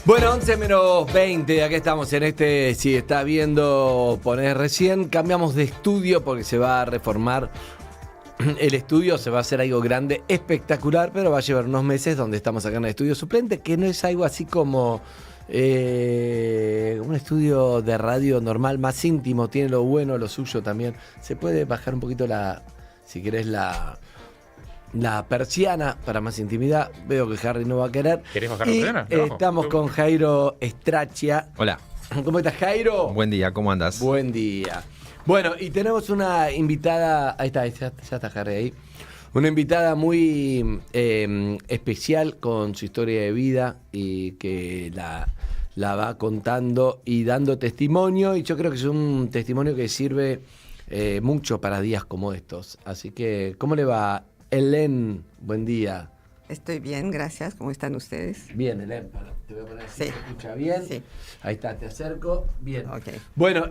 Bueno, 11 menos 20, aquí estamos en este, si está viendo, poner recién, cambiamos de estudio porque se va a reformar el estudio, se va a hacer algo grande, espectacular, pero va a llevar unos meses donde estamos acá en el estudio suplente, que no es algo así como un estudio de radio normal, más íntimo, tiene lo bueno, lo suyo también. Se puede bajar un poquito si querés, la persiana para más intimidad. Veo que Harry no va a querer. ¿Querés bajar la persiana? Estamos con Jairo Straccia. Hola. ¿Cómo estás, Jairo? Buen día, ¿cómo andas? Buen día. Bueno, y tenemos una invitada. Ahí está, ya está Harry ahí. Una invitada muy especial con su historia de vida y que la va contando y dando testimonio. Y yo creo que es un testimonio que sirve mucho para días como estos. Así que, ¿cómo le va, Hélène? Buen día. Estoy bien, gracias. ¿Cómo están ustedes? Bien, Hélène, te voy a poner si Sí. se escucha bien. Sí. Ahí está, te acerco. Bien. Ok. Bueno,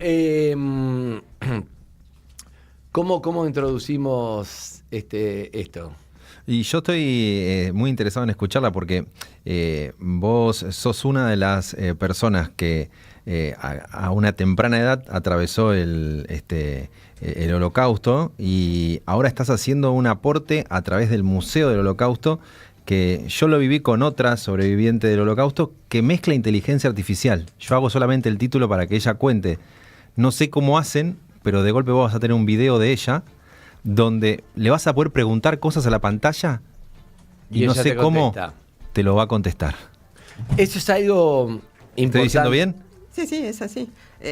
¿cómo introducimos esto? Y yo estoy muy interesado en escucharla porque vos sos una de las personas que a una temprana edad atravesó el Holocausto y ahora estás haciendo un aporte a través del Museo del Holocausto, que yo lo viví con otra sobreviviente del Holocausto que mezcla inteligencia artificial. Yo hago solamente el título para que ella cuente. No sé cómo hacen, pero de golpe vos vas a tener un video de ella donde le vas a poder preguntar cosas a la pantalla y no sé cómo te lo va a contestar. Eso es algo importante. ¿Estoy diciendo bien? Sí, es así.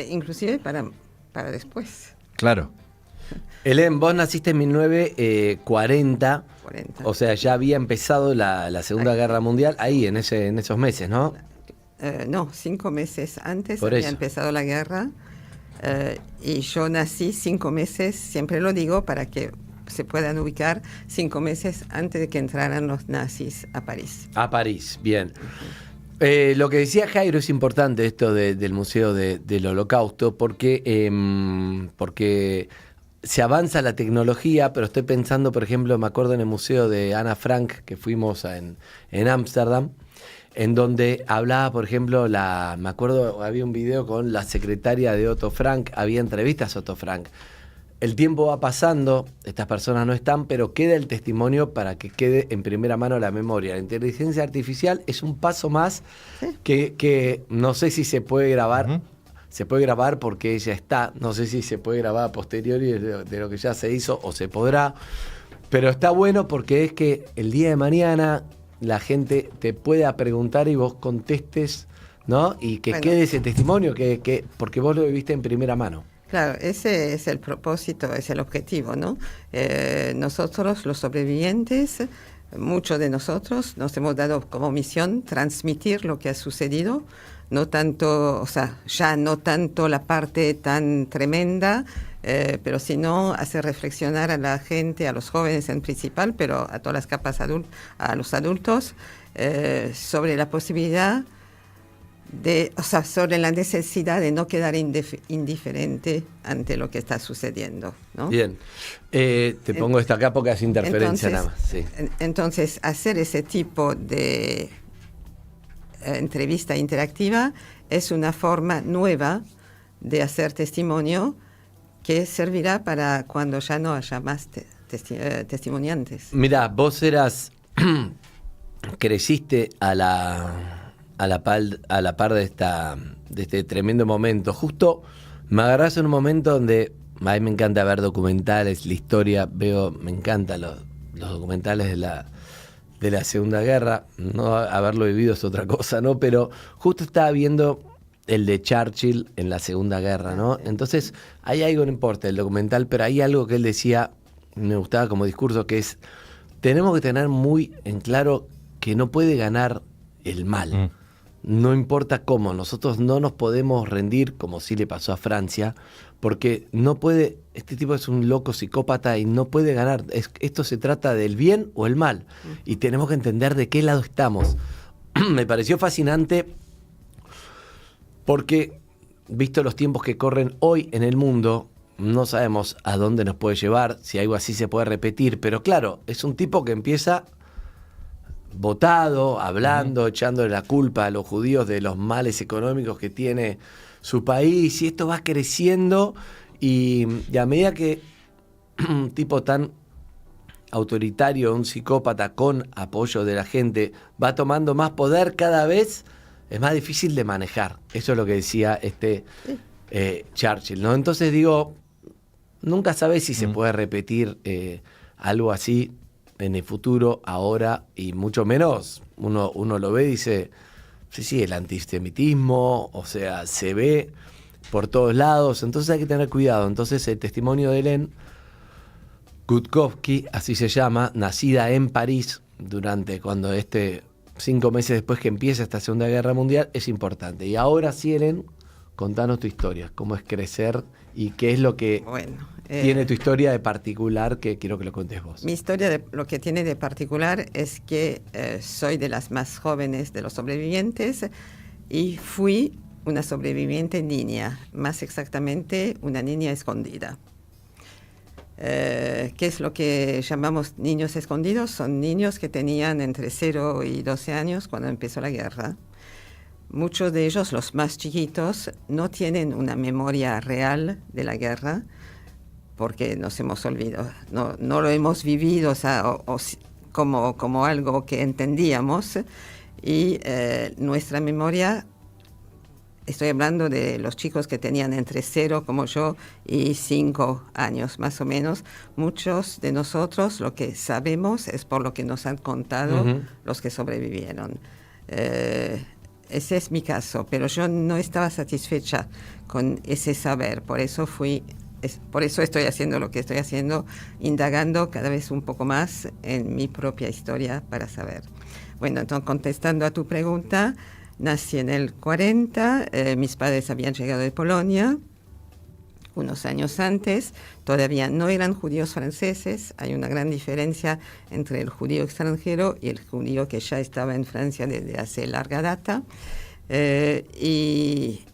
Inclusive para después. Claro. Hélène, vos naciste en 1940, 40. o sea, ya había empezado la Segunda Guerra Mundial ahí, en esos meses, ¿no? No, 5 meses antes Por había eso. empezado la guerra y yo nací 5 meses, siempre lo digo para que se puedan ubicar, 5 meses antes de que entraran los nazis a París. A París, bien. Lo que decía Jairo es importante esto del Museo del Holocausto porque se avanza la tecnología, pero estoy pensando, por ejemplo, me acuerdo en el Museo de Ana Frank que fuimos en Ámsterdam, en donde hablaba, por ejemplo, me acuerdo, había un video con la secretaria de Otto Frank, había entrevistas a Otto Frank. El tiempo va pasando, estas personas no están, pero queda el testimonio para que quede en primera mano la memoria. La inteligencia artificial es un paso más que no sé si se puede grabar. Uh-huh. Se puede grabar porque ella está, no sé si se puede grabar a posteriori de lo que ya se hizo o se podrá, pero está bueno porque es que el día de mañana la gente te pueda preguntar y vos contestes, ¿no? Y que quede ese testimonio porque vos lo viviste en primera mano. Claro, ese es el propósito, es el objetivo, ¿no? Nosotros, los sobrevivientes, muchos de nosotros nos hemos dado como misión transmitir lo que ha sucedido, no tanto, o sea, ya no tanto la parte tan tremenda, pero sino hacer reflexionar a la gente, a los jóvenes en principal, pero a todas las capas a los adultos, sobre la posibilidad sobre la necesidad de no quedar indiferente ante lo que está sucediendo, ¿no? Bien, te pongo esto acá porque hace interferencia nada más. Sí. Entonces, hacer ese tipo de entrevista interactiva es una forma nueva de hacer testimonio que servirá para cuando ya no haya más testimoniantes. Mirá, vos creciste a la par de este tremendo momento. Justo me agarrás en un momento donde a mí me encanta ver documentales, la historia, me encantan los documentales de la Segunda Guerra. No haberlo vivido es otra cosa, ¿no? Pero justo estaba viendo el de Churchill en la Segunda Guerra, ¿no? Entonces, hay algo, no importa el documental, pero hay algo que él decía, me gustaba como discurso, que es, tenemos que tener muy en claro que no puede ganar el mal. No importa cómo, nosotros no nos podemos rendir, como sí le pasó a Francia, porque no puede, este tipo es un loco psicópata y no puede ganar. Esto se trata del bien o el mal, y tenemos que entender de qué lado estamos. Me pareció fascinante porque, visto los tiempos que corren hoy en el mundo, no sabemos a dónde nos puede llevar, si algo así se puede repetir, pero claro, es un tipo que empieza votado, hablando, echándole la culpa a los judíos de los males económicos que tiene su país, y esto va creciendo, y a medida que un tipo tan autoritario, un psicópata con apoyo de la gente, va tomando más poder, cada vez es más difícil de manejar. Eso es lo que decía Churchill, ¿no? Entonces digo, nunca sabes si se puede repetir algo así en el futuro, ahora, y mucho menos uno lo ve y dice, sí, el antisemitismo, o sea, se ve por todos lados, entonces hay que tener cuidado. Entonces el testimonio de Hélène Gutkowski, así se llama, nacida en París cuando 5 meses después que empieza esta Segunda Guerra Mundial, es importante. Y ahora sí, Hélène, contanos tu historia, cómo es crecer y qué es lo que tiene tu historia de particular, que quiero que lo cuentes vos. Mi historia, lo que tiene de particular es que soy de las más jóvenes de los sobrevivientes y fui una sobreviviente niña, más exactamente una niña escondida. ¿Qué es lo que llamamos niños escondidos? Son niños que tenían entre 0 y 12 años cuando empezó la guerra. Muchos de ellos, los más chiquitos, no tienen una memoria real de la guerra porque nos hemos olvidado, no lo hemos vivido, o sea, como algo que entendíamos, y nuestra memoria, estoy hablando de los chicos que tenían entre 0, como yo, y 5 años más o menos. Muchos de nosotros lo que sabemos es por lo que nos han contado los que sobrevivieron. Ese es mi caso, pero yo no estaba satisfecha con ese saber, por eso estoy haciendo lo que estoy haciendo, indagando cada vez un poco más en mi propia historia para saber. Bueno, entonces, contestando a tu pregunta, nací en el 40, mis padres habían llegado de Polonia unos años antes, todavía no eran judíos franceses, hay una gran diferencia entre el judío extranjero y el judío que ya estaba en Francia desde hace larga data, y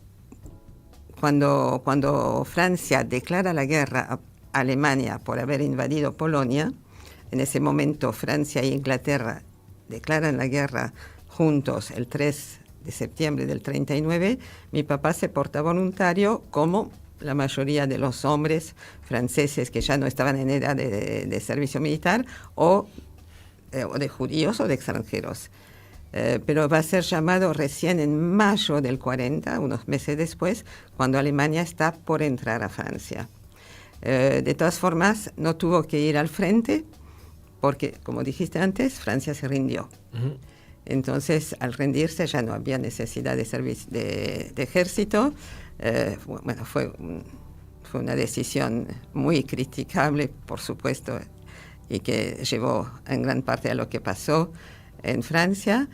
cuando Francia declara la guerra a Alemania por haber invadido Polonia, en ese momento Francia e Inglaterra declaran la guerra juntos el 3 de septiembre del 39, mi papá se porta voluntario como la mayoría de los hombres franceses que ya no estaban en edad de servicio militar, o de judíos o de extranjeros. Pero va a ser llamado recién en mayo del 40, unos meses después, cuando Alemania está por entrar a Francia. De todas formas, no tuvo que ir al frente porque, como dijiste antes, Francia se rindió. Entonces, al rendirse ya no había necesidad de ejército. Fue una decisión muy criticable, por supuesto, y que llevó en gran parte a lo que pasó en Francia,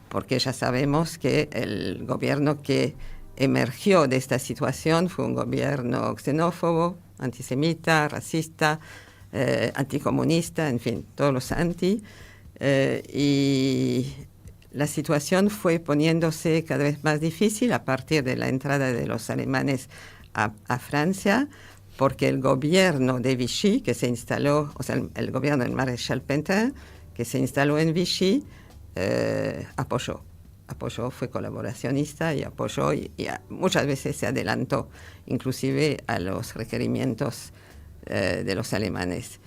porque ya sabemos que el gobierno que emergió de esta situación fue un gobierno xenófobo, antisemita, racista, anticomunista, en fin, todos los anti, y la situación fue poniéndose cada vez más difícil a partir de la entrada de los alemanes a Francia, porque el gobierno de Vichy, que se instaló, o sea, el gobierno del Maréchal Pétain, que se instaló en Vichy, apoyó, fue colaboracionista y apoyó, y muchas veces se adelantó, inclusive a los requerimientos de los alemanes.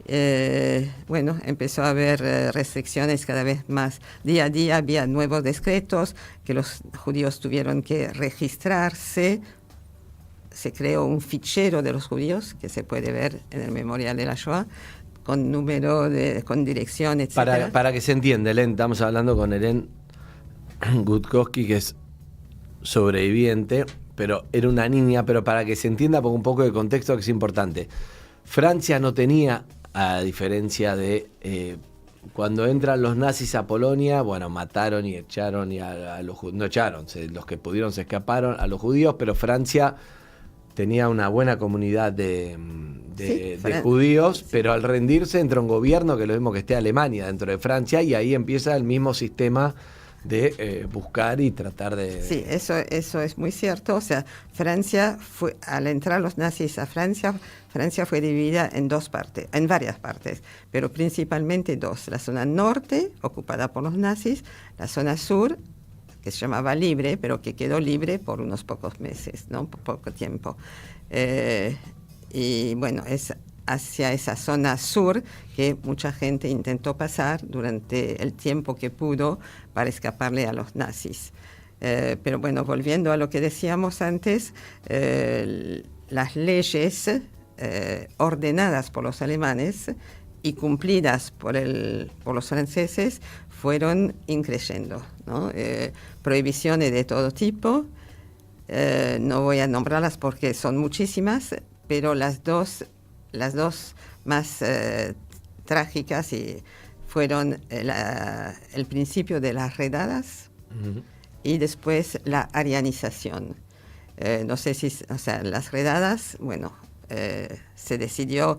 Empezó a haber restricciones cada vez más. Día a día había nuevos decretos que los judíos tuvieron que registrarse. Se creó un fichero de los judíos que se puede ver en el Memorial de la Shoah, con número, con dirección, etc. Para que se entienda, Hélène, estamos hablando con Hélène Gutkowski, que es sobreviviente, pero era una niña, pero para que se entienda por un poco de contexto que es importante. Francia no tenía, a diferencia de cuando entran los nazis a Polonia, bueno, mataron y echaron a los judíos, no echaron, los que pudieron se escaparon a los judíos, pero Francia tenía una buena comunidad de judíos, pero al rendirse entra un gobierno que lo mismo que esté Alemania dentro de Francia, y ahí empieza el mismo sistema de buscar y tratar de... Sí, eso es muy cierto. O sea, Francia fue, al entrar los nazis a Francia, Francia fue dividida en dos partes, en varias partes, pero principalmente dos. La zona norte, ocupada por los nazis, la zona sur, que se llamaba libre, pero que quedó libre por unos pocos meses, ¿no? Por poco tiempo. Y bueno, es hacia esa zona sur que mucha gente intentó pasar durante el tiempo que pudo para escaparle a los nazis. Pero bueno, volviendo a lo que decíamos antes, las leyes ordenadas por los alemanes y cumplidas por los franceses fueron increciendo, ¿no? Prohibiciones de todo tipo, no voy a nombrarlas porque son muchísimas, pero las dos más trágicas fueron el principio de las redadas y después la arianización. No sé si, o sea, las redadas, bueno, se decidió,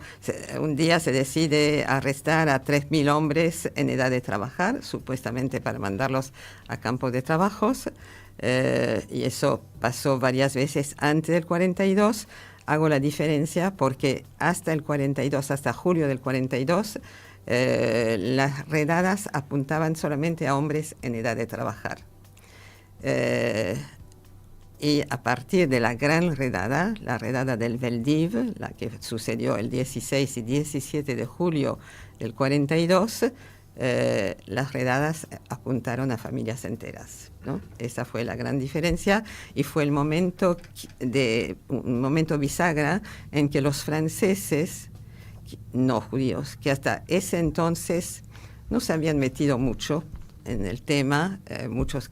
un día se decide arrestar a 3.000 hombres en edad de trabajar, supuestamente para mandarlos a campos de trabajos, y eso pasó varias veces antes del 42. Hago la diferencia porque hasta el 42, hasta julio del 42, las redadas apuntaban solamente a hombres en edad de trabajar. Y a partir de la gran redada, la redada del Veldiv, la que sucedió el 16 y 17 de julio del 42, las redadas apuntaron a familias enteras, ¿no? Esa fue la gran diferencia y fue un momento bisagra en que los franceses, no judíos, que hasta ese entonces no se habían metido mucho en el tema, muchos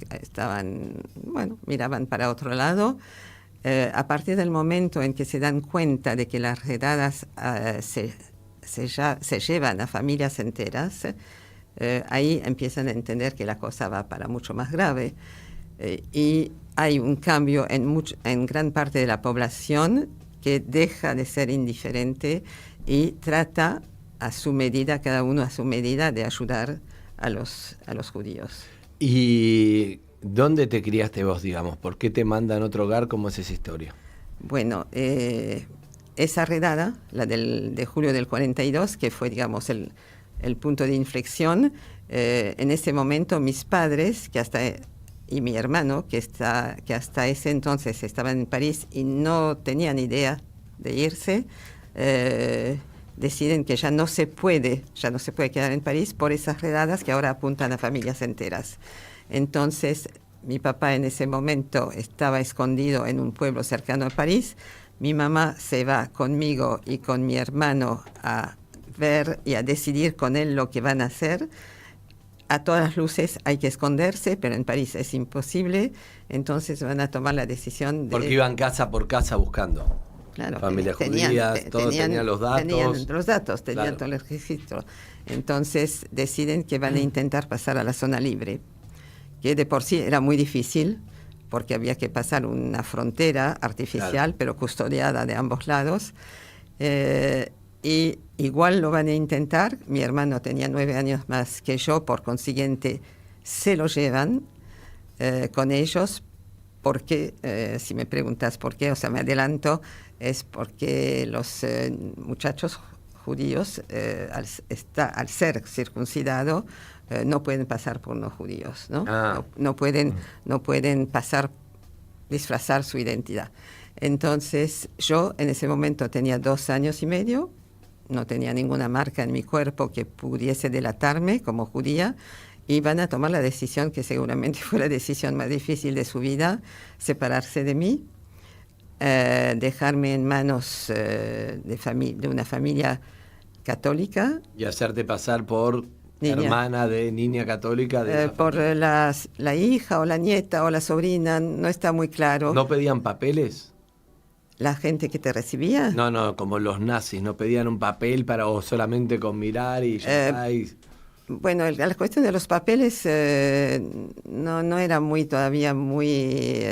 miraban para otro lado. A partir del momento en que se dan cuenta de que las redadas se llevan a familias enteras, ahí empiezan a entender que la cosa va para mucho más grave. Y hay un cambio en gran parte de la población que deja de ser indiferente y trata a su medida, cada uno a su medida, de ayudar a los judíos. ¿Y dónde te criaste vos, digamos? ¿Por qué te mandan a otro hogar? ¿Cómo es esa historia? Bueno, esa redada, la de julio del 42, que fue, digamos, el punto de inflexión, en ese momento mis padres, y mi hermano, que hasta ese entonces estaban en París y no tenían idea de irse, deciden que ya no se puede quedar en París por esas redadas que ahora apuntan a familias enteras. Entonces, mi papá en ese momento estaba escondido en un pueblo cercano a París. Mi mamá se va conmigo y con mi hermano a ver y a decidir con él lo que van a hacer. A todas las luces hay que esconderse, pero en París es imposible. Entonces van a tomar la decisión de... Porque iban casa por casa buscando. Claro, familias judías, todos tenían los datos. Tenían claro. todo el registro. Entonces deciden que van a intentar pasar a la zona libre, que de por sí era muy difícil, porque había que pasar una frontera artificial, claro, pero custodiada de ambos lados. Y igual lo van a intentar. Mi hermano tenía 9 años más que yo, por consiguiente se lo llevan con ellos, porque, si me preguntas por qué, o sea, me adelanto, es porque los muchachos judíos, al ser circuncidados, no pueden pasar por no judíos, ¿no? No pueden disfrazar su identidad. Entonces, yo en ese momento tenía 2 años y medio, no tenía ninguna marca en mi cuerpo que pudiese delatarme como judía, y van a tomar la decisión que seguramente fue la decisión más difícil de su vida, separarse de mí, dejarme en manos de una familia católica. Y hacerte pasar por niña. Hermana de niña católica. Por la hija o la nieta o la sobrina, no está muy claro. ¿No pedían papeles? ¿La gente que te recibía? No, como los nazis, ¿no pedían un papel o solamente con mirar y ya está? Bueno, la cuestión de los papeles no era todavía muy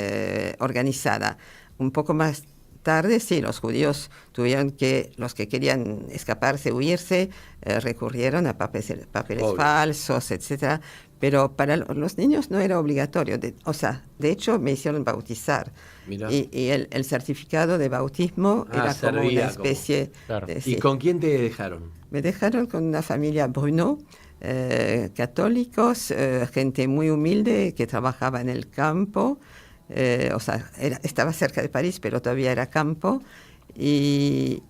organizada. Un poco más tarde, sí, los judíos tuvieron que, los que querían escaparse, huirse, recurrieron a papeles falsos, etcétera. Pero para los niños no era obligatorio. De hecho, me hicieron bautizar. Y el certificado de bautismo era como una especie... Claro. ¿Y con quién te dejaron? Me dejaron con una familia Bruno, católicos, gente muy humilde que trabajaba en el campo. Estaba cerca de París, pero todavía era campo. Y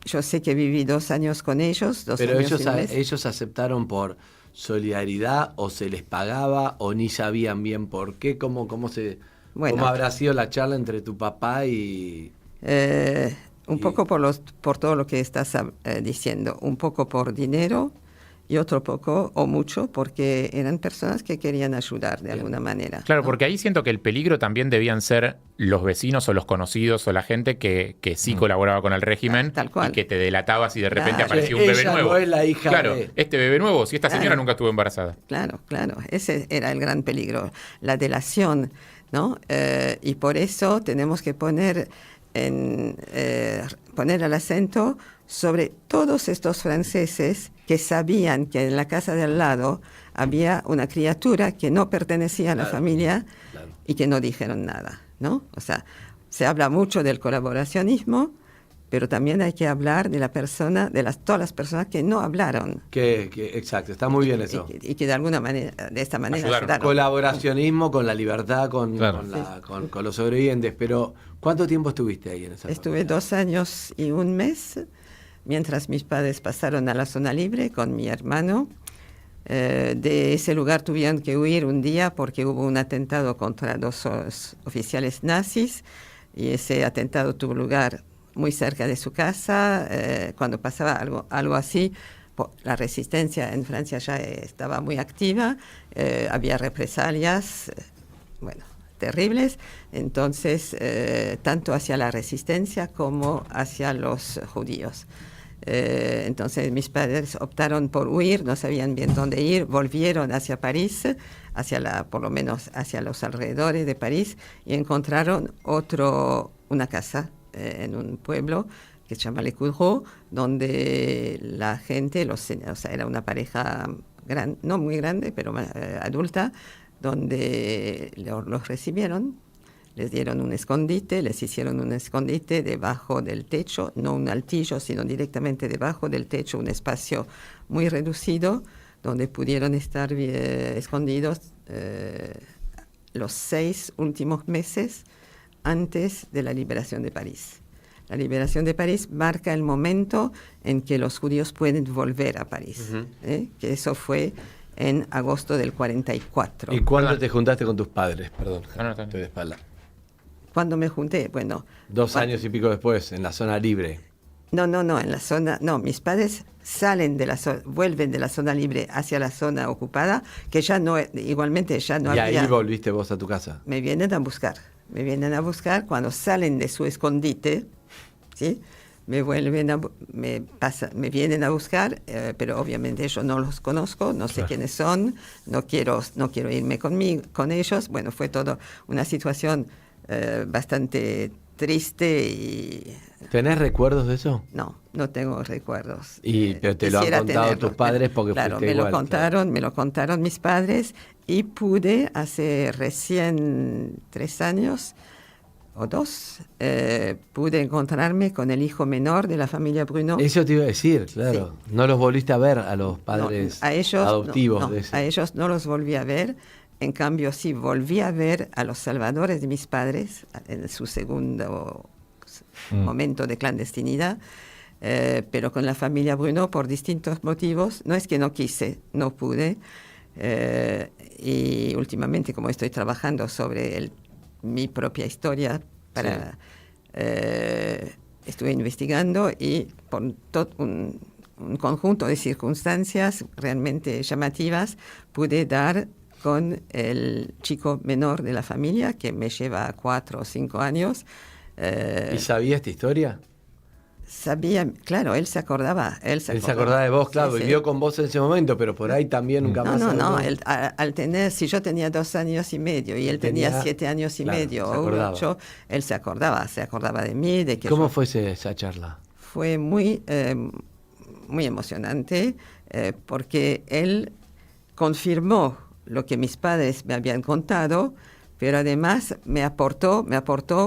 yo sé que viví 2 años con ellos. Pero ellos aceptaron por solidaridad, o se les pagaba, o ni sabían bien por qué. ¿Cómo habrá sido la charla entre tu papá y...? Un poco por todo lo que estás diciendo, un poco por dinero y otro poco o mucho porque eran personas que querían ayudar de alguna manera. Claro, ¿no? porque ahí siento que el peligro también debían ser los vecinos o los conocidos o la gente que sí colaboraba con el régimen, tal cual. Y que te delataba si de repente Claro. aparecía un bebé Ella nuevo. no es la hija claro, de... este bebé nuevo, si esta señora nunca estuvo embarazada. Claro, ese era el gran peligro, la delación, ¿no? Y por eso tenemos que poner el acento sobre todos estos franceses que sabían que en la casa de al lado había una criatura que no pertenecía a la familia y que no dijeron nada, ¿no? O sea, se habla mucho del colaboracionismo, pero también hay que hablar de la persona, todas las personas que no hablaron. Exacto, está muy bien eso. Y que de alguna manera, de esta manera Ayudaron. ayudaron. Colaboracionismo con la libertad, con los sobrevivientes. Pero, ¿cuánto tiempo estuviste ahí en esa Estuve familia? 2 años y 1 mes, mientras mis padres pasaron a la zona libre con mi hermano. De ese lugar tuvieron que huir un día porque hubo un atentado contra 2 oficiales nazis, y ese atentado tuvo lugar muy cerca de su casa. Cuando pasaba algo así, la resistencia en Francia ya estaba muy activa, había represalias, terribles, entonces, tanto hacia la resistencia como hacia los judíos. Entonces mis padres optaron por huir, no sabían bien dónde ir, volvieron hacia París, por lo menos hacia los alrededores de París, y encontraron una casa en un pueblo que se llama Le Coudreau, donde la gente, era una pareja no muy grande, pero adulta, donde los recibieron. Les dieron un escondite, les hicieron un escondite debajo del techo, no un altillo, sino directamente debajo del techo, un espacio muy reducido, donde pudieron estar escondidos los 6 últimos meses antes de la liberación de París. La liberación de París marca el momento en que los judíos pueden volver a París, que eso fue en agosto del 44. ¿Y cuándo te juntaste con tus padres? Perdón, No, estoy de espalda. Cuando me junté, 2 años y pico después, en la zona libre. No, en la zona, mis padres vuelven de la zona libre hacia la zona ocupada, que igualmente ya no había. Y ahí volviste vos a tu casa. Me vienen a buscar cuando salen de su escondite, ¿sí? Me vienen a buscar, pero obviamente yo no los conozco, no sé quiénes son, no quiero irme con ellos. Fue todo una situación bastante triste y... ¿Tenés recuerdos de eso? No tengo recuerdos. Pero te lo han contado tus padres porque claro, fuiste igual. Me lo contaron mis padres, y pude hace recién 3 años o 2, pude encontrarme con el hijo menor de la familia Bruno. Eso te iba a decir, claro. Sí. No los volviste a ver a los padres adoptivos de ese. A ellos no los volví a ver. En cambio, sí, volví a ver a los salvadores de mis padres en su segundo momento de clandestinidad, pero con la familia Bruno por distintos motivos. No es que no quise, no pude. Y últimamente, como estoy trabajando sobre mi propia historia, estuve investigando, y por un conjunto de circunstancias realmente llamativas pude dar con el chico menor de la familia, que me lleva 4 o 5 años. ¿Y sabía esta historia? sabía, claro, él se acordaba. Él se acordaba de vos, claro, Sí, vivió sí. con vos en ese momento, pero por ahí también nunca más. No, al tener, si yo tenía 2 años y medio y él tenía 7 años y claro, medio se o acordaba. 8, él se acordaba de mí, de que ¿Cómo yo- fue esa charla? Fue muy, muy emocionante porque él confirmó lo que mis padres me habían contado, pero además me aportó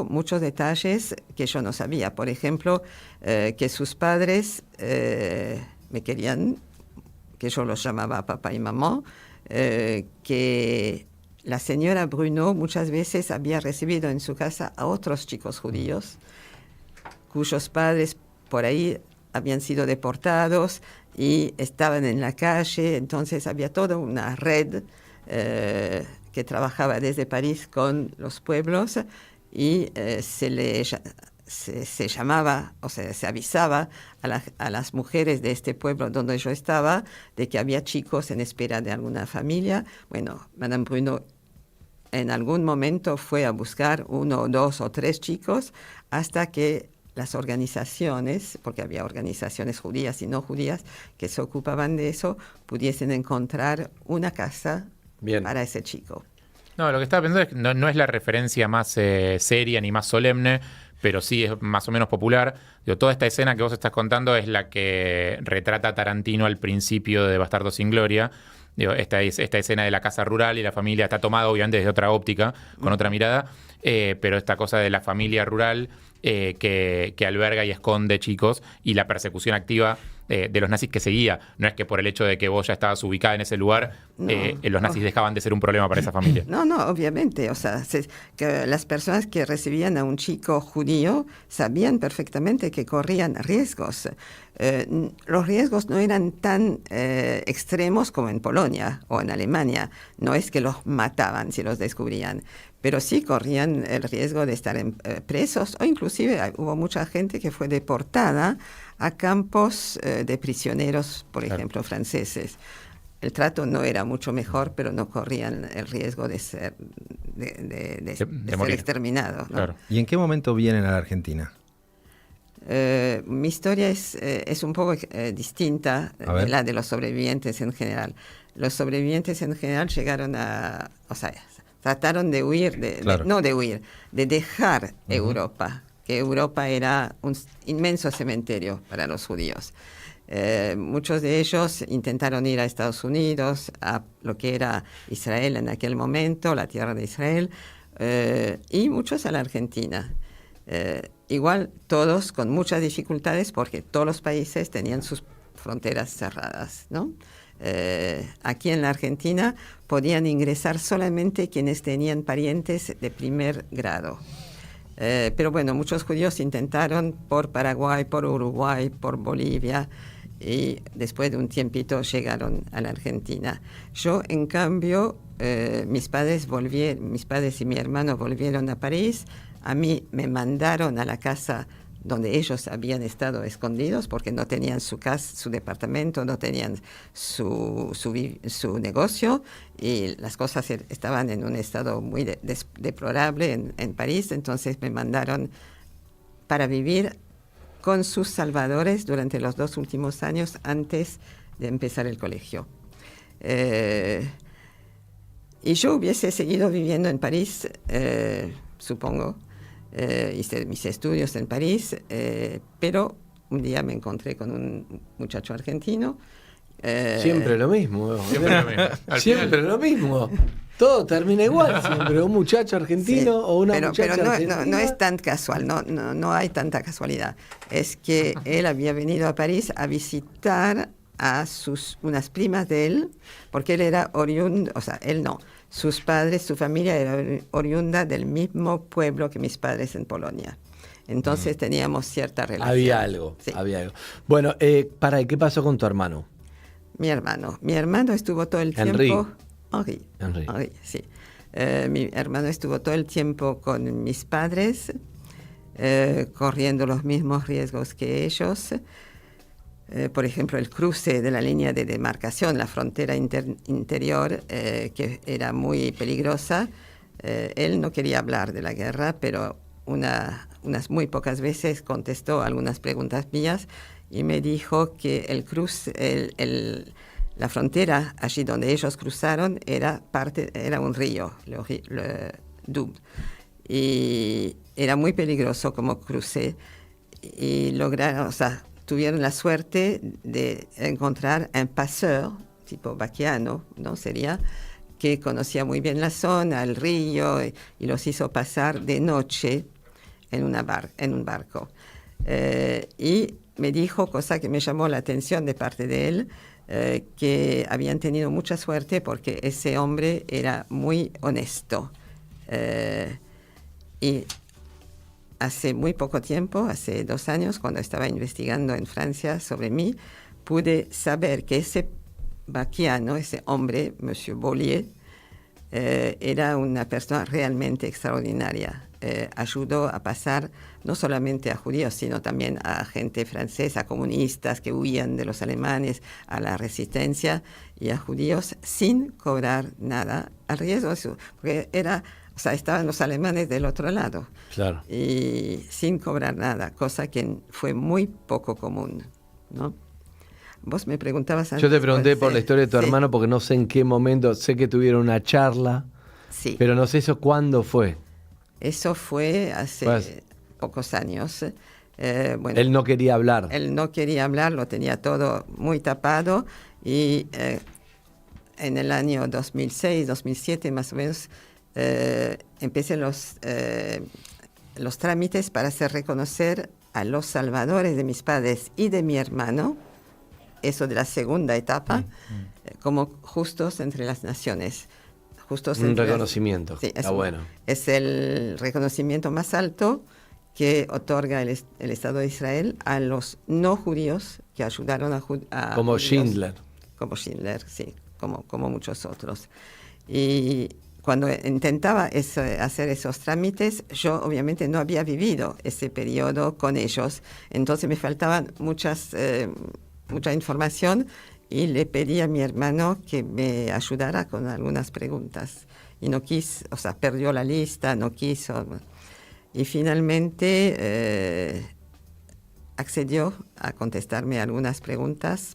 muchos detalles que yo no sabía. Por ejemplo, que sus padres me querían, que yo los llamaba papá y mamá, que la señora Bruno muchas veces había recibido en su casa a otros chicos judíos, cuyos padres por ahí habían sido deportados y estaban en la calle. Entonces había toda una red que trabajaba desde París con los pueblos y se llamaba, o sea, se avisaba a las mujeres de este pueblo donde yo estaba de que había chicos en espera de alguna familia. Bueno, Madame Bruno en algún momento fue a buscar 1, 2 o 3 chicos hasta que las organizaciones, porque había organizaciones judías y no judías que se ocupaban de eso, pudiesen encontrar una casa para ese chico. No, lo que estaba pensando es que no es la referencia más seria ni más solemne, pero sí es más o menos popular. Digo, toda esta escena que vos estás contando es la que retrata Tarantino al principio de Bastardos sin Gloria. Digo, esta escena de la casa rural y la familia está tomada obviamente desde otra óptica, con otra mirada, pero esta cosa de la familia rural que alberga y esconde chicos y la persecución activa de los nazis que seguía. No es que por el hecho de que vos ya estabas ubicada en ese lugar, los nazis dejaban de ser un problema para esa familia. No, obviamente. O sea, que las personas que recibían a un chico judío sabían perfectamente que corrían riesgos. Los riesgos no eran tan extremos como en Polonia o en Alemania. No es que los mataban si los descubrían, pero sí corrían el riesgo de estar presos, o inclusive hubo mucha gente que fue deportada a campos de prisioneros, por ejemplo, franceses. El trato no era mucho mejor, pero no corrían el riesgo de ser, de ser exterminados, ¿no? Claro. ¿Y en qué momento vienen a la Argentina? Mi historia es un poco distinta de la de los sobrevivientes en general. Los sobrevivientes en general llegaron o sea, trataron de huir, de dejar Europa, que Europa era un inmenso cementerio para los judíos. Muchos de ellos intentaron ir a Estados Unidos, a lo que era Israel en aquel momento, la tierra de Israel, y muchos a la Argentina. Igual todos con muchas dificultades porque todos los países tenían sus fronteras cerradas, ¿no? Aquí en la Argentina podían ingresar solamente quienes tenían parientes de primer grado. Pero bueno, muchos judíos intentaron por Paraguay, por Uruguay, por Bolivia, y después de un tiempito llegaron a la Argentina. Yo, en cambio, mis padres y mi hermano volvieron a París. A mí me mandaron a la casa donde ellos habían estado escondidos porque no tenían su casa, su departamento, no tenían su negocio, y las cosas estaban en un estado muy deplorable en París. Entonces me mandaron para vivir con sus salvadores durante los 2 últimos años antes de empezar el colegio. Y yo hubiese seguido viviendo en París, supongo. Hice mis estudios en París, pero un día me encontré con un muchacho argentino. Siempre lo mismo. Siempre lo mismo. Siempre lo mismo. Todo termina igual siempre. Un muchacho argentino o una muchacha argentina. No es tan casual, no hay tanta casualidad. Es que él había venido a París a visitar a unas primas de él, porque él era oriundo, o sea, él no. Sus padres, su familia era oriunda del mismo pueblo que mis padres en Polonia. Entonces teníamos cierta relación. Había algo, sí. Había algo. Bueno, ¿qué pasó con tu hermano? Mi hermano estuvo todo el tiempo... Henri, sí. Mi hermano estuvo todo el tiempo con mis padres, corriendo los mismos riesgos que ellos. Por ejemplo, el cruce de la línea de demarcación, la frontera interior, que era muy peligrosa. Él no quería hablar de la guerra, pero una unas muy pocas veces contestó algunas preguntas mías y me dijo que la frontera allí donde ellos cruzaron era un río, le Doubs, y era muy peligroso como crucé, y lograron, o sea, tuvieron la suerte de encontrar un paseur, tipo vaquiano, ¿no? Sería, que conocía muy bien la zona, el río, y los hizo pasar de noche en un barco. Y me dijo, cosa que me llamó la atención de parte de él, que habían tenido mucha suerte porque ese hombre era muy honesto. Y hace muy poco tiempo, hace 2 años, cuando estaba investigando en Francia sobre mí, pude saber que ese vaquiano, ese hombre, Monsieur Bollier, era una persona realmente extraordinaria. Ayudó a pasar no solamente a judíos, sino también a gente francesa, a comunistas que huían de los alemanes, a la resistencia, y a judíos sin cobrar nada, al riesgo de porque estaban los alemanes del otro lado. Claro. Y sin cobrar nada, cosa que fue muy poco común, ¿no? Vos me preguntabas antes. Yo te pregunté por sí, la historia de tu hermano porque no sé en qué momento, sé que tuvieron una charla, sí. pero no sé eso cuándo fue. Eso fue hace pocos años. Bueno, él no quería hablar. Él no quería hablar, lo tenía todo muy tapado, y en el año 2006, 2007 más o menos, empecé los trámites para hacer reconocer a los salvadores de mis padres y de mi hermano, eso de la segunda etapa, como justos entre las naciones. Un reconocimiento. Sí, está bueno. Es el reconocimiento más alto que otorga el Estado de Israel a los no judíos que ayudaron a como judíos, Schindler. Como Schindler, sí, como muchos otros. Y cuando intentaba hacer esos trámites, yo obviamente no había vivido ese periodo con ellos, entonces me faltaban mucha información, y le pedí a mi hermano que me ayudara con algunas preguntas. Y no quiso, perdió la lista, no quiso. Y finalmente accedió a contestarme algunas preguntas.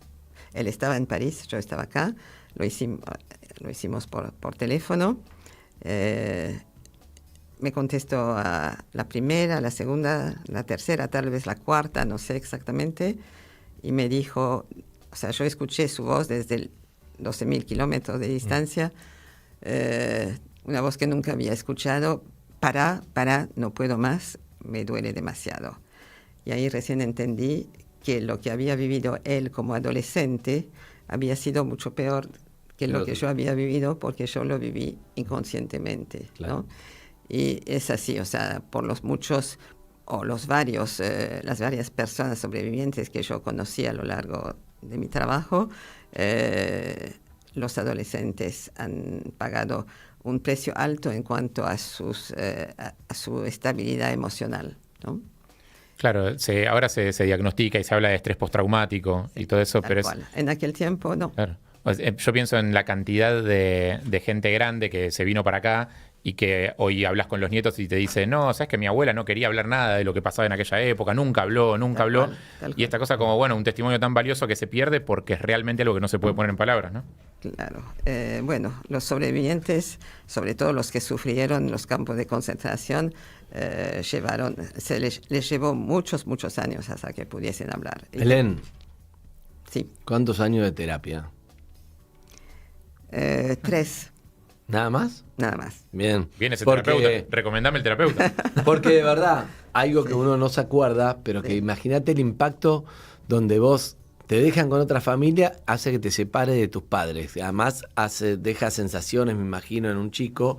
Él estaba en París, yo estaba acá. Lo hicimos por teléfono. Me contestó a la primera, la segunda, la tercera, tal vez la cuarta, no sé exactamente. Y me dijo, yo escuché su voz desde 12.000 kilómetros de distancia, una voz que nunca había escuchado. Para, no puedo más, me duele demasiado. Y ahí recién entendí que lo que había vivido él como adolescente había sido mucho peor que lo que yo había vivido, porque yo lo viví inconscientemente, claro. ¿No? Y es así, por los muchos o las varias personas sobrevivientes que yo conocí a lo largo de mi trabajo, los adolescentes han pagado un precio alto en cuanto a su estabilidad emocional, ¿no? Claro, ahora se diagnostica y se habla de estrés postraumático, sí, y todo eso, pero en aquel tiempo no. Claro. Yo pienso en la cantidad de gente grande que se vino para acá y que hoy hablas con los nietos y te dice, no, sabes que mi abuela no quería hablar nada de lo que pasaba en aquella época, nunca habló. Y esta cosa como, un testimonio tan valioso que se pierde porque es realmente algo que no se puede poner en palabras, ¿no? Claro. Los sobrevivientes, sobre todo los que sufrieron los campos de concentración, les llevó muchos años hasta que pudiesen hablar. Hélène, sí. ¿Cuántos años de terapia? 3. ¿Nada más? Nada más. Bien. Viene ese terapeuta. Recomendame el terapeuta. Porque de verdad, algo que uno no se acuerda, pero que imagínate el impacto donde vos te dejan con otra familia, hace que te separes de tus padres. Además, deja sensaciones, me imagino, en un chico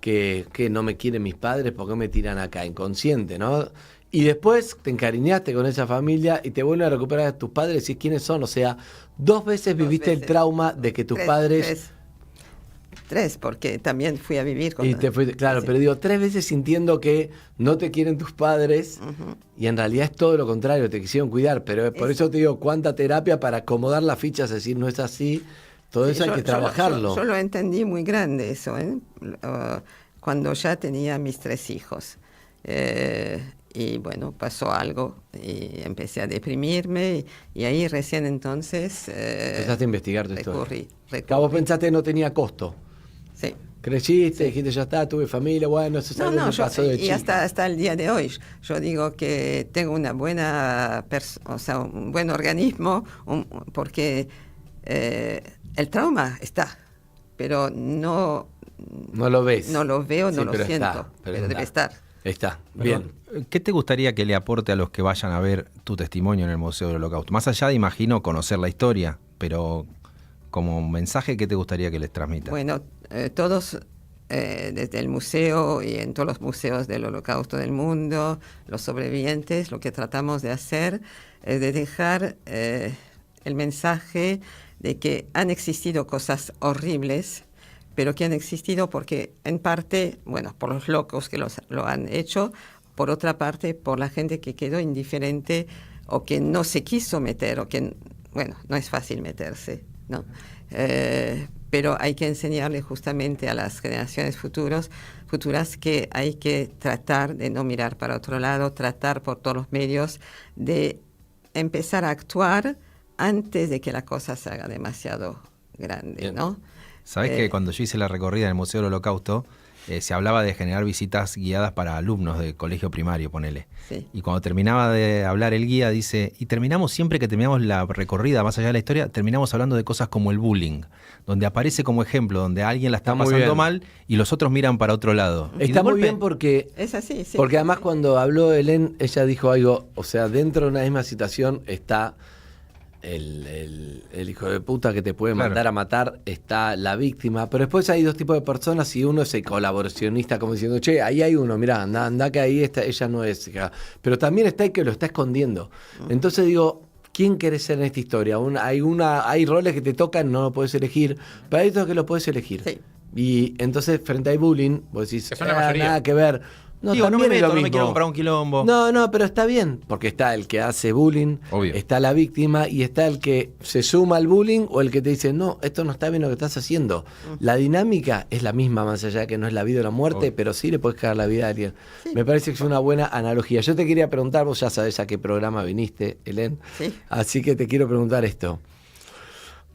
que no me quieren mis padres, ¿por qué me tiran acá? Inconsciente, ¿no? Y después te encariñaste con esa familia y te vuelven a recuperar a tus padres y quiénes son. O sea, 2 veces viviste el trauma de que tus padres... 3, porque también fui a vivir con... Y te fuiste, claro, sí. Pero digo, 3 veces sintiendo que no te quieren tus padres, y en realidad es todo lo contrario, te quisieron cuidar, pero por eso te digo, cuánta terapia para acomodar las fichas, es decir, no es así, todo eso hay que trabajarlo. Yo lo entendí muy grande eso, cuando ya tenía mis 3 hijos. y bueno, pasó algo y empecé a deprimirme y ahí recién entonces Empezaste a investigar tu historia. recurrí. Vos pensaste que no tenía costo. Sí. Creciste, dijiste ya está, tuve familia, bueno, eso es algo que me pasó de y chica. hasta el día de hoy, yo digo que tengo una buena, o sea, un buen organismo, porque el trauma está, pero no lo ves. No lo veo, Sí, no lo pero siento, está, pero debe estar. Está, Pero, bien. ¿qué te gustaría que le aporte a los que vayan a ver tu testimonio en el Museo del Holocausto? Más allá de, imagino, conocer la historia, pero como mensaje, ¿qué te gustaría que les transmita? Bueno, todos, desde el museo y en todos los museos del Holocausto del mundo, los sobrevivientes, lo que tratamos de hacer es de dejar el mensaje de que han existido cosas horribles, pero que han existido porque, en parte, bueno, por los locos que lo han hecho, por otra parte, por la gente que quedó indiferente o que no se quiso meter, o que, bueno, no es fácil meterse, ¿no? Pero hay que enseñarle justamente a las generaciones futuras que hay que tratar de no mirar para otro lado, tratar por todos los medios de empezar a actuar antes de que la cosa se haga demasiado grande, ¿no? Sabés que cuando yo hice la recorrida en el Museo del Holocausto, se hablaba de generar visitas guiadas para alumnos de colegio primario, ponele. Sí. Y cuando terminaba de hablar el guía, dice, y terminamos siempre que terminamos la recorrida, más allá de la historia, terminamos hablando de cosas como el bullying, donde aparece como ejemplo, donde alguien la está muy pasando bien. mal y los otros miran para otro lado. Y de Está muy golpe- bien porque Es así, sí. Porque además cuando habló Helen, ella dijo algo, o sea, dentro de una misma situación está el hijo de puta que te puede Claro. mandar a matar, está la víctima, pero después hay dos tipos de personas y uno es el colaboracionista como diciendo, che, ahí hay uno, mirá, anda que ahí está, ella no es, pero también está el que lo está escondiendo. Entonces digo, ¿quién querés ser en esta historia? Hay roles que te tocan, no lo puedes elegir, pero hay otros que lo puedes elegir. Sí. Y entonces frente al bullying, vos decís, Que son la mayoría. nada que ver. No, Digo, no me también es meto, lo no me mismo. quiero comprar un quilombo. No, pero está bien, porque está el que hace bullying, Obvio. está la víctima y está el que se suma al bullying o el que te dice, no, esto no está bien lo que estás haciendo. La dinámica es la misma, más allá de que no es la vida o la muerte, Obvio. pero sí le puedes cagar la vida a alguien. Me parece que es una buena analogía. Yo te quería preguntar, vos ya sabés a qué programa viniste, Helen, Sí. así que te quiero preguntar esto.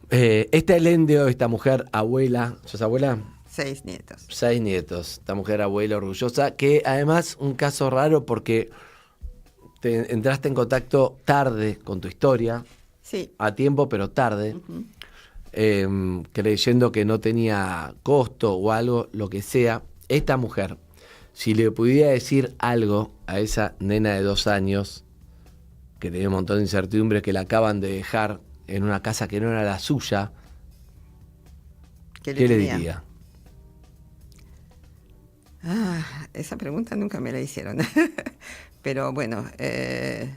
Esta Helen de hoy, esta mujer abuela, ¿sos abuela? 6 nietos. 6 nietos, esta mujer abuela orgullosa, que además un caso raro porque te entraste en contacto tarde con tu historia, Sí. a tiempo pero tarde, creyendo que no tenía costo o algo, lo que sea. Esta mujer, si le pudiera decir algo a esa nena de 2 años, que tenía un montón de incertidumbres, que la acaban de dejar en una casa que no era la suya, ¿qué le diría? Esa pregunta nunca me la hicieron. Pero bueno, le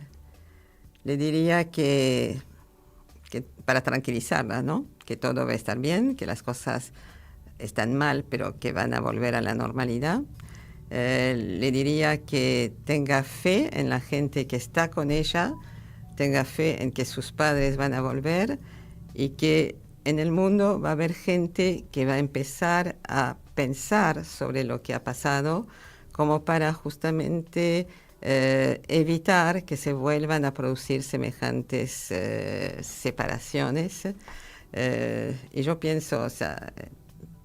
diría que para tranquilizarla, ¿no? Que todo va a estar bien, que las cosas están mal, pero que van a volver a la normalidad. Le diría que tenga fe en la gente que está con ella, tenga fe en que sus padres van a volver y que en el mundo va a haber gente que va a empezar a pensar sobre lo que ha pasado como para justamente evitar que se vuelvan a producir semejantes separaciones. Y yo pienso, o sea,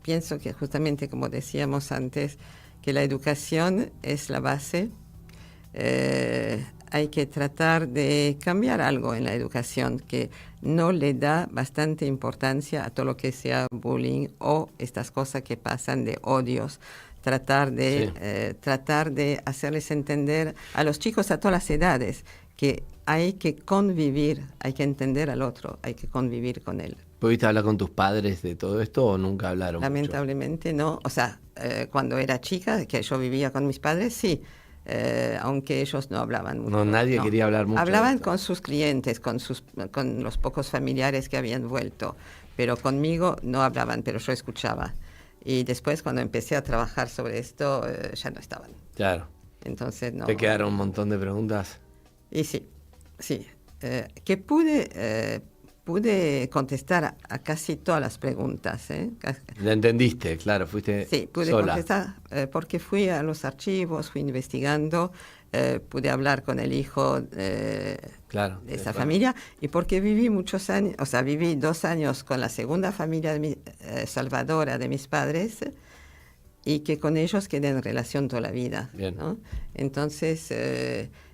pienso que justamente como decíamos antes, que la educación es la base. Hay que tratar de cambiar algo en la educación que no le da bastante importancia a todo lo que sea bullying o estas cosas que pasan de odios. Tratar de hacerles entender a los chicos a todas las edades que hay que convivir, hay que entender al otro, hay que convivir con él. ¿Pudiste hablar con tus padres de todo esto o nunca hablaron mucho? Lamentablemente no. O sea, cuando era chica, que yo vivía con mis padres, sí. Aunque ellos no hablaban mucho. No, nadie quería hablar mucho. Hablaban de esto. con sus clientes, con los pocos familiares que habían vuelto, pero conmigo no hablaban, pero yo escuchaba. Y después cuando empecé a trabajar sobre esto, ya no estaban. Claro. Entonces no. ¿Te quedaron un montón de preguntas? Y sí. Que pude contestar a casi todas las preguntas. ¿La entendiste? Claro, fuiste Sí, pude sola. contestar porque fui a los archivos, fui investigando, pude hablar con el hijo Claro, de esa claro. familia, y porque viví muchos años, o sea, viví 2 años con la segunda familia salvadora de mis padres, y que con ellos quedé en relación toda la vida, Bien. ¿no? Entonces,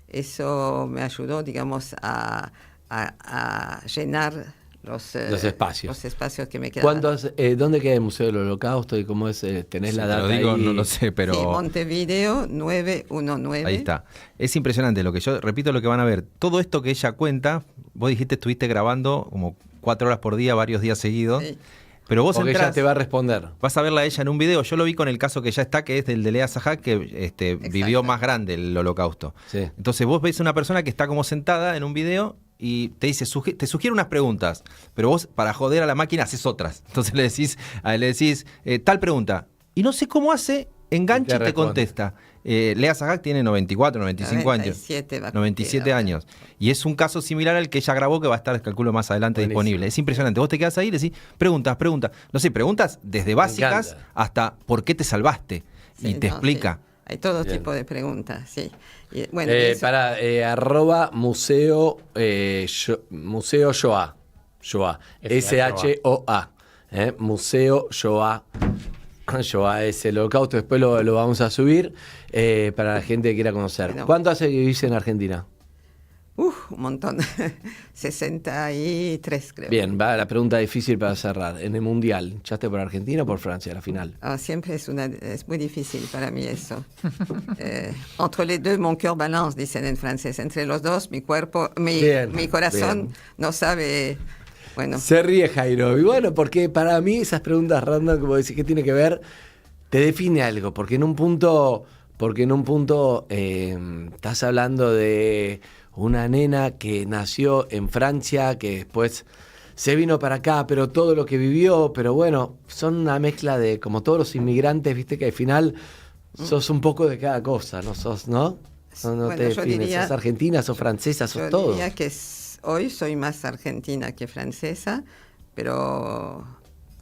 eso me ayudó, digamos, a llenar los espacios que me quedaban. ¿Dónde queda el Museo del Holocausto y cómo es? ¿Tenés Si la te data lo digo, ahí? no lo sé, pero... Sí, Montevideo 919. Ahí está. Es impresionante lo que yo repito, lo que van a ver. Todo esto que ella cuenta, vos dijiste estuviste grabando como 4 horas por día, varios días seguidos. Sí. Pero vos Porque entrás, ella te va a responder. vas a verla a ella en un video. Yo lo vi con el caso que ya está, que es del de Lea Sajak, que vivió más grande el holocausto. Sí. Entonces vos ves una persona que está como sentada en un video y te dice, te sugiere unas preguntas, pero vos para joder a la máquina haces otras. Entonces le decís tal pregunta. Y no sé cómo hace, engancha y te responde. contesta. Lea Sajak tiene 94, 95 años. 97 va a 97 cumplir años. Y es un caso similar al que ella grabó, que va a estar, calculo, más adelante Buenísimo. disponible. Es impresionante. Vos te quedás ahí y decís, preguntas. No sé, preguntas desde básicas encanta. hasta ¿por qué te salvaste? Sí, Y te no, explica. sí. Hay todo Bien. tipo de preguntas, sí. Y, bueno, eso- Arroba museo, museo Shoah. Shoah. SHOA. Museo Shoah. Shoah es el holocausto. Después lo vamos a subir para la gente que quiera conocer. Bueno. ¿Cuánto hace que vivís en Argentina? un montón. 63, creo. Bien, va la pregunta difícil para cerrar. En el Mundial, ¿echaste por Argentina o por Francia a la final? Siempre es muy difícil para mí eso. Entre les deux, mon cœur balance, dicen en francés. Entre los dos, mi cuerpo, Bien, mi corazón bien. no sabe. Bueno, Se ríe Jairo. Y bueno, porque para mí esas preguntas random, como decís, ¿qué tiene que ver? Te define algo, porque en un punto estás hablando de una nena que nació en Francia, que después se vino para acá, pero todo lo que vivió, pero bueno, son una mezcla de, como todos los inmigrantes, viste que al final sos un poco de cada cosa, ¿no sos, no? No Bueno, te yo defines, diría- sos argentina, sos francesa, sos yo todo. diría que hoy soy más argentina que francesa, pero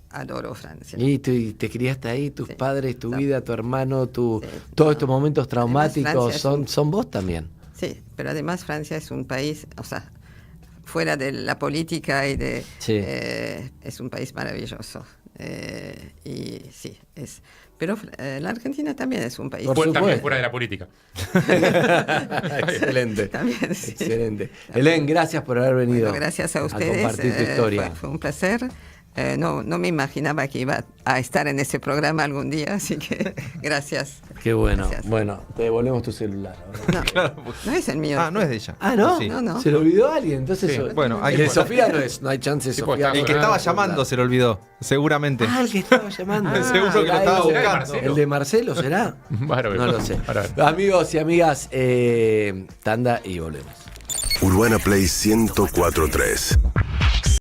adoro Francia. Y te criaste ahí, tus Sí. padres, tu No. vida, tu hermano, Sí. todos No. estos momentos traumáticos Francia es un- son vos también. Sí, pero además Francia es un país, o sea, fuera de la política y de... Sí. es un país maravilloso. Y sí, pero la Argentina también es un país... Por También supuesto. fuera de la política. Excelente. También, sí. Excelente. Helen, gracias por haber venido. Bueno, gracias a ustedes. compartir tu historia. Fue un placer. No me imaginaba que iba a estar en ese programa algún día, así que gracias. Qué bueno. Gracias. Bueno, te devolvemos tu celular. ahora. No es el mío. Ah, no es de ella. Ah, ¿no? Sí. No. Se lo olvidó alguien. Entonces, Sí. Bueno, el ahí de fue. Sofía no hay chance de Sí, Sofía. pues, El que estaba llamando se lo olvidó, seguramente. Ah, el que estaba llamando. Seguro que lo ¿Será estaba ese? buscando. ¿El de Marcelo será? Bárbaro. No lo sé. Bárbaro. Amigos y amigas, tanda y volvemos. Urbana Play 104.3